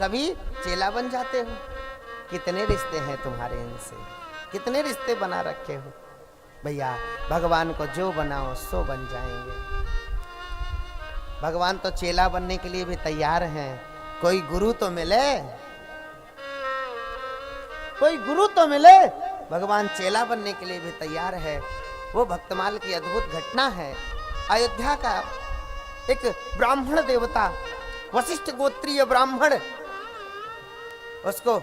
तभी चेला बन जाते हो। कितने रिश्ते हैं तुम्हारे इनसे, कितने रिश्ते बना रखे हो। भैया भगवान को जो बनाओ सो बन जाएंगे। भगवान तो चेला बनने के लिए भी तैयार हैं। कोई गुरु तो मिले, कोई गुरु तो मिले। भगवान चेला बनने के लिए भी तैयार है। वो भक्तमाल की अद्भुत घटना है। अयोध्या का एक ब्राह्मण देवता, वशिष्ठ गोत्रीय ब्राह्मण, उसको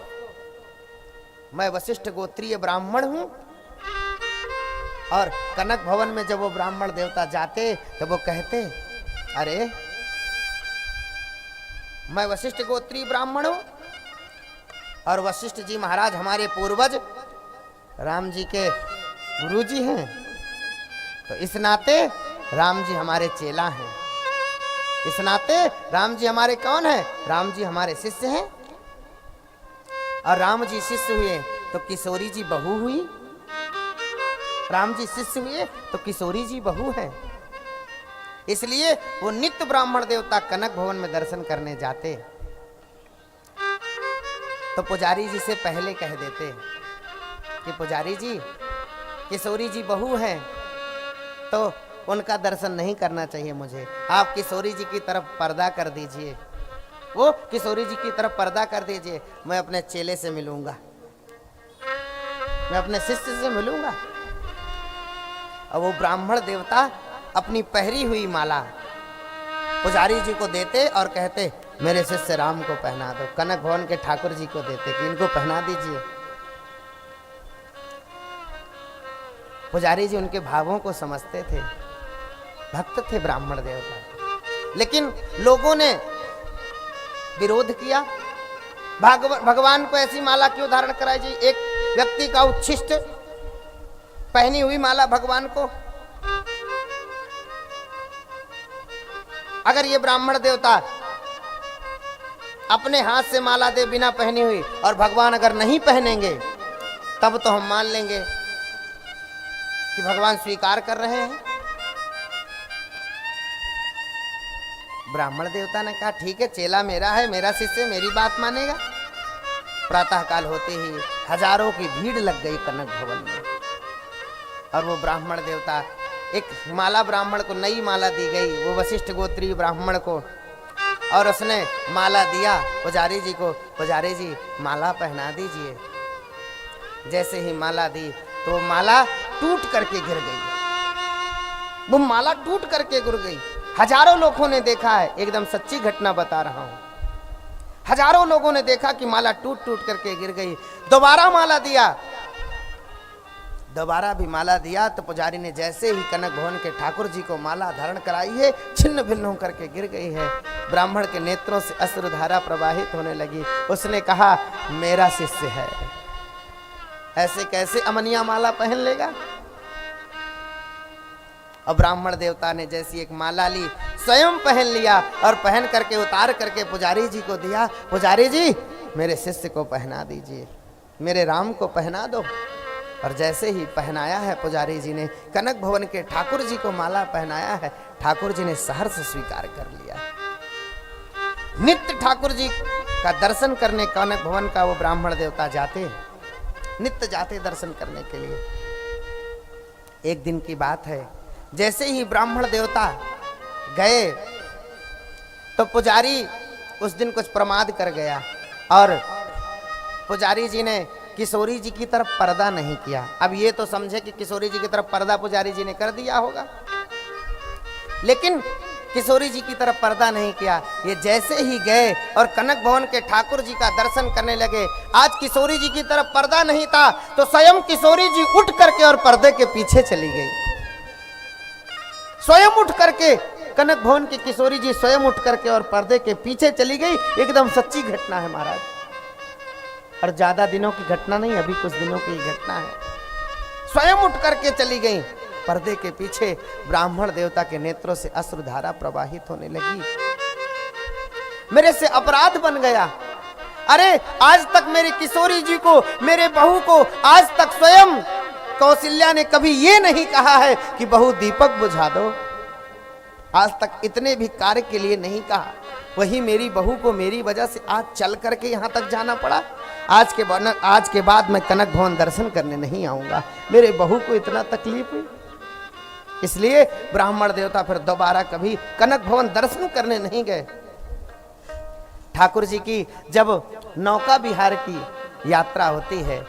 मैं वशिष्ठ गोत्रीय ब्राह्मण हूं, और कनक भवन में जब वो ब्राह्मण देवता जाते तो वो कहते, अरे मैं वशिष्ठ गोत्रीय ब्राह्मण हूं और वशिष्ठ जी महाराज हमारे पूर्वज राम जी के गुरु जी हैं, तो इस नाते राम जी हमारे चेला हैं। इस नाते राम जी हमारे कौन है? राम जी हमारे शिष्य हैं। और राम जी शिष्य हुए तो किशोरी जी बहू हुई। राम जी शिष्य हुए तो किशोरी जी बहू है। इसलिए वो नित्य ब्राह्मण देवता कनक भवन में दर्शन करने जाते तो पुजारी जी से पहले कह देते कि पुजारी जी किशोरी जी बहू हैं, तो उनका दर्शन नहीं करना चाहिए मुझे। आप किशोरी जी की तरफ पर्दा कर दीजिए, वो किशोरी जी की तरफ पर्दा कर दीजिए। मैं अपने चेले से मिलूंगा, मैं अपने शिष्य से मिलूंगा। और वो ब्राह्मण देवता अपनी पहरी हुई माला पुजारी जी को देते और कहते, मेरे शिष्य राम को पहना दो। कनक भवन के ठाकुर जी को देते कि इनको पहना दीजिए। पुजारी जी उनके भावों को समझते थे, भक्त थे ब्राह्मण देवता। लेकिन लोगों ने विरोध किया। भगवान को ऐसी माला क्यों धारण कराई जी? एक व्यक्ति का उच्छिष्ट पहनी हुई माला भगवान को, अगर ये ब्राह्मण देवता अपने हाथ से माला दे बिना पहनी हुई और भगवान अगर नहीं पहनेंगे, तब तो हम मान लेंगे कि भगवान स्वीकार कर रहे हैं। ब्राह्मण देवता ने कहा, ठीक है, चेला मेरा है, मेरा शिष्य, मेरी बात मानेगा। प्रातः काल होते ही हजारों की भीड़ लग गई कनक भवन में, और वो ब्राह्मण देवता, एक माला ब्राह्मण को नई माला दी गई, वो वशिष्ठ गोत्रीय ब्राह्मण को, और उसने माला दिया पुजारी जी को, पुजारी जी माला पहना दीजिए। जैसे ही माला दी तो वो माला टूट करके गिर गई। वो माला टूट करके गिर गई। हजारों लोगों ने देखा है, एकदम सच्ची घटना बता रहा हूं। हजारों लोगों ने देखा कि माला टूट टूट करके गिर गई। दोबारा माला दिया, दोबारा भी माला दिया तो पुजारी ने जैसे ही कनक भवन के ठाकुर जी को माला धारण कराई है, छिन्न भिन्न होकर के गिर गई है। ब्राह्मण के नेत्रों से अश्रुधारा प्रवाहित होने लगी। उसने कहा, मेरा शिष्य है, ऐसे कैसे अमनिया माला पहन लेगा? और ब्राह्मण देवता ने जैसी एक माला ली, स्वयं पहन लिया और पहन करके उतार करके पुजारी जी को दिया। पुजारी जी मेरे शिष्य को पहना दीजिए, मेरे राम को पहना दो। और जैसे ही पहनाया है पुजारी जी ने, कनक भवन के ठाकुर जी को माला पहनाया है, ठाकुर जी ने सहर्ष स्वीकार कर लिया। नित्य ठाकुर जी का दर्शन करने कनक भवन का वो ब्राह्मण देवता जाते, नित्य जाते दर्शन करने के लिए। एक दिन की बात है, जैसे ही ब्राह्मण देवता गए तो पुजारी उस दिन कुछ प्रमाद कर गया, और पुजारी जी ने किशोरी जी की तरफ पर्दा नहीं किया। अब ये तो समझे कि किशोरी जी की तरफ पर्दा पुजारी जी ने कर दिया होगा, लेकिन किशोरी जी की तरफ पर्दा नहीं किया। ये जैसे ही गए और कनक भवन के ठाकुर जी का दर्शन करने लगे, आज किशोरी जी की तरफ पर्दा नहीं था तो स्वयं किशोरी जी उठ करके और पर्दे के पीछे चली गई। स्वयं उठ करके कनक भवन की किशोरी जी स्वयं उठ करके और पर्दे के पीछे चली गई। एकदम सच्ची घटना है महाराज, और ज्यादा दिनों की घटना नहीं, अभी कुछ दिनों की घटना है। स्वयं उठ करके चली गई पर्दे के पीछे। ब्राह्मण देवता के नेत्रों से अश्रुधारा प्रवाहित होने लगी। मेरे से अपराध बन गया। अरे आज तक मेरी किशोरी जी को, मेरे बहू को, आज तक स्वयं कौशल्या ने कभी ये नहीं कहा है कि बहू दीपक बुझा दो। आज तक इतने भी कार्य के लिए नहीं कहा। वही मेरी बहू को मेरी वजह से आज चल करके यहाँ तक जाना पड़ा। आज के बाद मैं कनक भवन दर्शन करने नहीं आऊँगा, मेरे बहू को इतना तकलीफ हुई। इसलिए ब्राह्मण देवता फिर दोबारा कभी कनक भवन दर्शन करने नहीं गए। ठाकुर जी की जब नौका विहार की यात्रा होती है,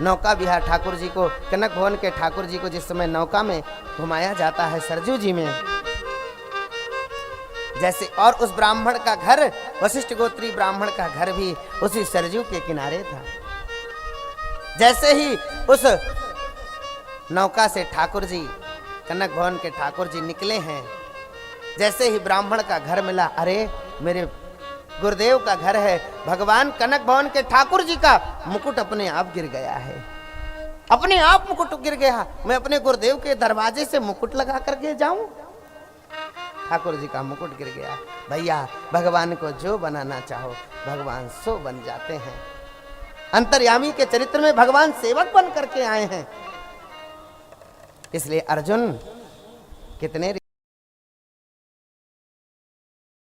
नौका विहार ठाकुर जी को, कनक भवन के ठाकुर जी को जिस समय नौका में घुमाया जाता है सरजू जी में, जैसे, और उस ब्राह्मण का घर, वशिष्ठ गोत्री ब्राह्मण का घर भी उसी सरजू के किनारे था। जैसे ही उस नौका से ठाकुर जी, कनक भवन के ठाकुर जी निकले हैं, जैसे ही ब्राह्मण का घर मिला, अरे मेरे गुरुदेव का घर है। भगवान कनक भवन के ठाकुर जी का मुकुट अपने आप गिर गया है, अपने आप मुकुट गिर गया। मैं अपने गुरुदेव के दरवाजे से मुकुट लगा करके जाऊं? ठाकुर जी का मुकुट गिर गया। भैया, भगवान को जो बनाना चाहो भगवान सो बन जाते हैं। अंतर्यामी के चरित्र में भगवान सेवक बन करके आए हैं। इसलिए अर्जुन, कितने